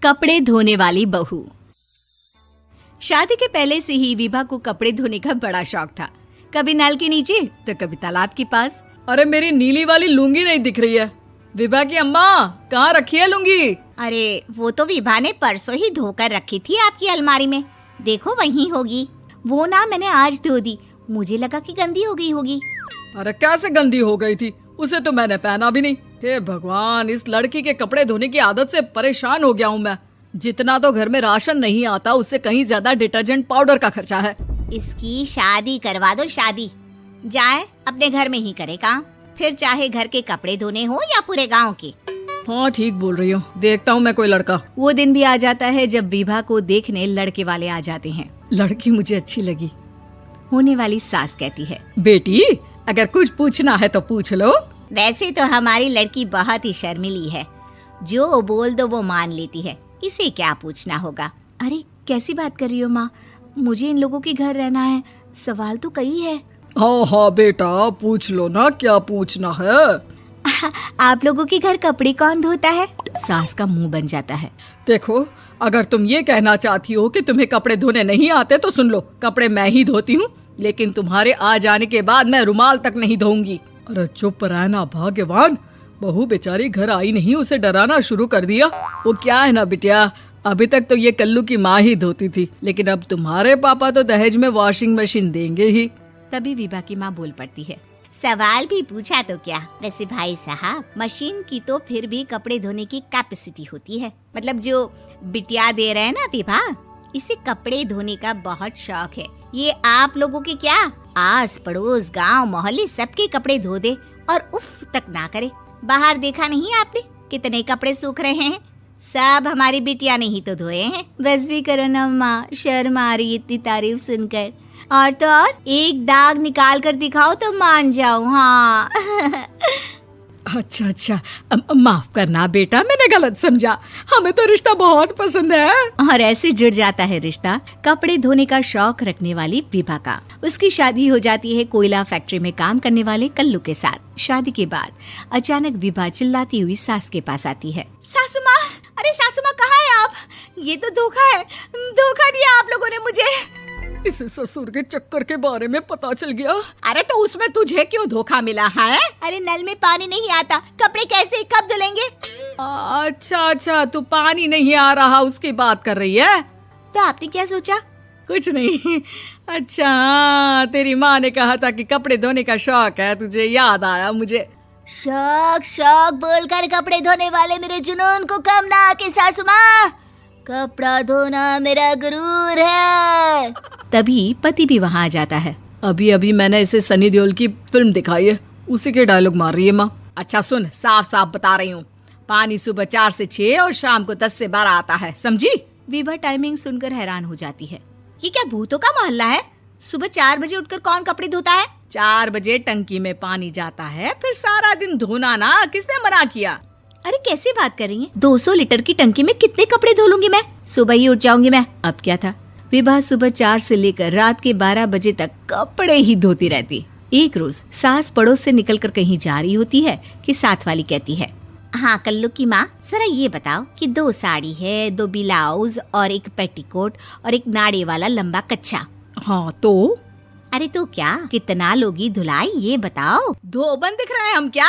कपड़े धोने वाली बहू। शादी के पहले से ही विभा को कपड़े धोने का बड़ा शौक था। कभी नल के नीचे तो कभी तालाब के पास। अरे मेरी नीली वाली लुंगी नहीं दिख रही है। विभा की अम्मा, कहाँ रखी है लुंगी? अरे वो तो विभा ने परसों ही धोकर रखी थी आपकी अलमारी में, देखो वहीं होगी। वो ना मैंने आज धो दी, मुझे लगा कि गंदी हो गई होगी। अरे कैसे गंदी हो गई थी? उसे तो मैंने पहना भी नहीं। हे भगवान, इस लड़की के कपड़े धोने की आदत से परेशान हो गया हूँ मैं। जितना तो घर में राशन नहीं आता, उससे कहीं ज्यादा डिटर्जेंट पाउडर का खर्चा है। इसकी शादी करवा दो, शादी जाए अपने घर में ही करे काम, फिर चाहे घर के कपड़े धोने हो या पूरे गांव के। हाँ ठीक बोल रही हो, देखता हूँ मैं कोई लड़का। वो दिन भी आ जाता है जब विभा को देखने लड़के वाले आ जाते हैं। लड़की मुझे अच्छी लगी। होने वाली सास कहती है, बेटी अगर कुछ पूछना है तो पूछ लो। वैसे तो हमारी लड़की बहुत ही शर्मीली है, जो बोल दो वो मान लेती है, इसे क्या पूछना होगा। अरे कैसी बात कर रही हो माँ, मुझे इन लोगों के घर रहना है, सवाल तो कई है। हाँ हाँ बेटा, पूछ लो ना, क्या पूछना है। आप लोगों के घर कपड़े कौन धोता है? सास का मुंह बन जाता है। देखो, अगर तुम ये कहना चाहती हो कि तुम्हें कपड़े धोने नहीं आते तो सुन लो, कपड़े मैं ही धोती हूँ, लेकिन तुम्हारे आ जाने के बाद मैं रुमाल तक नहीं धोऊंगी। अरे चुप रहना भाग्यवान, बहू बेचारी घर आई नहीं, उसे डराना शुरू कर दिया। वो क्या है ना बिटिया, अभी तक तो ये कल्लू की माँ ही धोती थी, लेकिन अब तुम्हारे पापा तो दहेज में वॉशिंग मशीन देंगे ही। तभी विभा की माँ बोल पड़ती है, सवाल भी पूछा तो क्या। वैसे भाई साहब, मशीन की तो फिर भी कपड़े धोने की कैपेसिटी होती है। मतलब जो बिटिया दे रहे हैं ना विभा, इसे कपड़े धोने का बहुत शौक है। ये आप लोगों के क्या, आस पड़ोस गांव मोहल्ले सबके कपड़े धो दे और उफ तक ना करे। बाहर देखा नहीं आपने कितने कपड़े सूख रहे हैं? सब हमारी बिटिया ने ही तो धोए हैं। बस भी करो ना माँ, शर्म आ रही इतनी तारीफ सुनकर। और तो और एक दाग निकाल कर दिखाओ तो मान जाऊँ। हाँ अच्छा, माफ करना बेटा, मैंने गलत समझा। हमें तो रिश्ता बहुत पसंद है। और ऐसे जुड़ जाता है रिश्ता कपड़े धोने का शौक रखने वाली विभा का। उसकी शादी हो जाती है कोयला फैक्ट्री में काम करने वाले कल्लू के साथ। शादी के बाद अचानक विभा चिल्लाती हुई सास के पास आती है। सासू माँ, अरे सासू माँ कहाँ है आप? ये तो धोखा है, धोखा दिया आप लोगों ने मुझे। इसे ससुर के चक्कर के बारे में पता चल गया। अरे तो उसमें तुझे क्यों धोखा मिला है? अरे नल में पानी नहीं आता, कपड़े कैसे कब धुलेंगे? अच्छा, तू पानी नहीं आ रहा उसकी बात कर रही है। तो आपने क्या सोचा? कुछ नहीं। अच्छा, तेरी माँ ने कहा था कि कपड़े धोने का शौक है तुझे, याद आया मुझे। शौक बोलकर कपड़े धोने वाले मेरे जुनून को कम ना आके सासू माँ, कपड़ा धोना मेरा गुरूर है। तभी पति भी वहाँ आ जाता है। अभी मैंने इसे सनी देओल की फिल्म दिखाई है, उसी के डायलॉग मार रही है माँ। अच्छा सुन, साफ साफ बता रही हूँ, पानी सुबह 4 से 6 और शाम को 10 से 12 आता है, समझी? विभा टाइमिंग सुनकर हैरान हो जाती है। ये क्या भूतों का मोहल्ला है? सुबह 4 बजे उठकर कौन कपड़े धोता है? 4 बजे टंकी में पानी जाता है, फिर सारा दिन धोना ना, किसने मना किया? अरे कैसी बात कर रही हैं? 200 लीटर की टंकी में कितने कपड़े धो लूंगी मैं? सुबह ही उठ जाऊंगी मैं। अब क्या था, विभा सुबह 4 से लेकर रात के 12 बजे तक कपड़े ही धोती रहती। एक रोज सास पड़ोस से निकलकर कहीं जा रही होती है कि साथ वाली कहती है, हाँ कल्लू की माँ, जरा ये बताओ कि 2 साड़ी है, 2 ब्लाउज और एक पेटीकोट और एक नाड़े वाला लंबा कच्छा। हाँ तो? अरे तो क्या, कितना लोगी धुलाई ये बताओ। धोबन दिख रहे हैं हम क्या?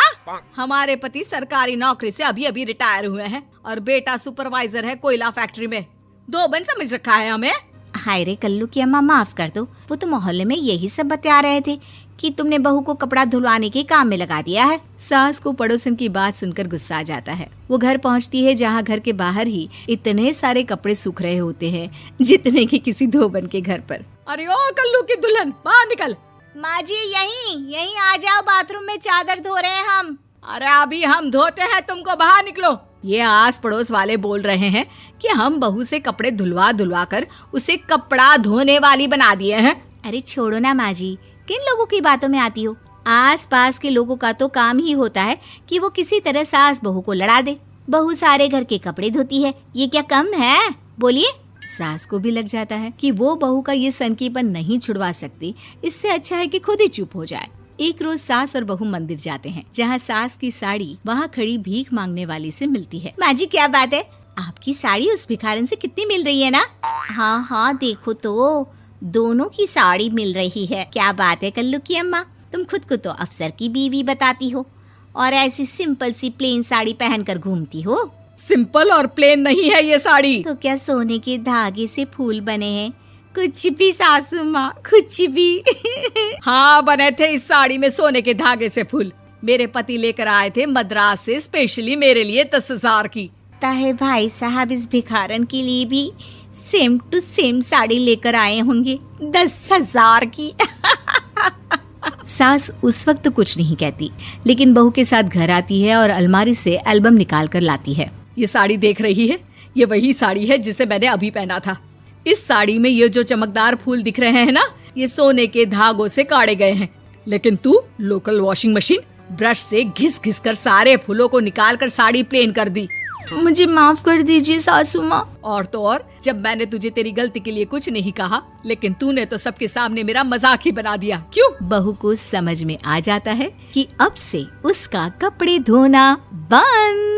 हमारे पति सरकारी नौकरी से अभी रिटायर हुए हैं और बेटा सुपरवाइजर है कोयला फैक्ट्री में। धोबन समझ रखा है हमें? हाय रे कल्लू की अम्मा, माफ कर दो, वो तो मोहल्ले में यही सब बता रहे थे कि तुमने बहू को कपड़ा धुलवाने के काम में लगा दिया है। सास को पड़ोसन की बात सुनकर गुस्सा आ जाता है। वो घर पहुंचती है जहां घर के बाहर ही इतने सारे कपड़े सूख रहे होते हैं जितने कि किसी धोबन के घर पर। अरे ओ कल्लू की दुल्हन, बाहर निकल। माँ जी यहीं आ जाओ, बाथरूम में चादर धो रहे हैं हम। अरे अभी हम धोते हैं, तुमको बाहर निकलो। ये आस पड़ोस वाले बोल रहे हैं कि हम बहू से कपड़े धुलवा कर उसे कपड़ा धोने वाली बना दिए हैं। अरे छोड़ो ना माँ जी, किन लोगों की बातों में आती हो? आस पास के लोगों का तो काम ही होता है कि वो किसी तरह सास बहू को लड़ा दे। बहू सारे घर के कपड़े धोती है, ये क्या कम है? बोलिए। सास को भी लग जाता है कि वो बहू का ये सनकीपन नहीं छुड़वा सकती, इससे अच्छा है कि खुद ही चुप हो जाए। एक रोज सास और बहू मंदिर जाते हैं, जहाँ सास की साड़ी वहाँ खड़ी भीख मांगने वाली से मिलती है। माँ जी क्या बात है, आपकी साड़ी उस भिखारन से कितनी मिल रही है ना? हाँ हाँ देखो तो, दोनों की साड़ी मिल रही है। क्या बात है कल्लू की अम्मा, तुम खुद को तो अफसर की बीवी बताती हो और ऐसी सिंपल सी प्लेन साड़ी पहनकर घूमती हो। सिंपल और प्लेन नहीं है ये साड़ी। तो क्या सोने के धागे से फूल बने हैं? कुछ भी सासू माँ, कुछ भी। हाँ बने थे इस साड़ी में सोने के धागे से फूल। मेरे पति लेकर आए थे मद्रास से स्पेशली मेरे लिए 10,000 की। ताहे भाई साहब इस भिखारन के लिए भी सेम टू सेम साड़ी लेकर आए होंगे 10,000 की। सास उस वक्त तो कुछ नहीं कहती, लेकिन बहू के साथ घर आती है और अलमारी से एल्बम निकाल कर लाती है। ये साड़ी देख रही है, ये वही साड़ी है जिसे मैंने अभी पहना था। इस साड़ी में ये जो चमकदार फूल दिख रहे हैं ना, ये सोने के धागों से काढ़े गए हैं। लेकिन तू लोकल वॉशिंग मशीन ब्रश से घिस घिस कर सारे फूलों को निकाल कर साड़ी प्लेन कर दी। मुझे माफ कर दीजिए सासू माँ। और तो और, जब मैंने तुझे तेरी गलती के लिए कुछ नहीं कहा, लेकिन तूने तो सबके सामने मेरा मजाक ही बना दिया। क्यों? बहू को समझ में आ जाता है कि अब से उसका कपड़े धोना बंद।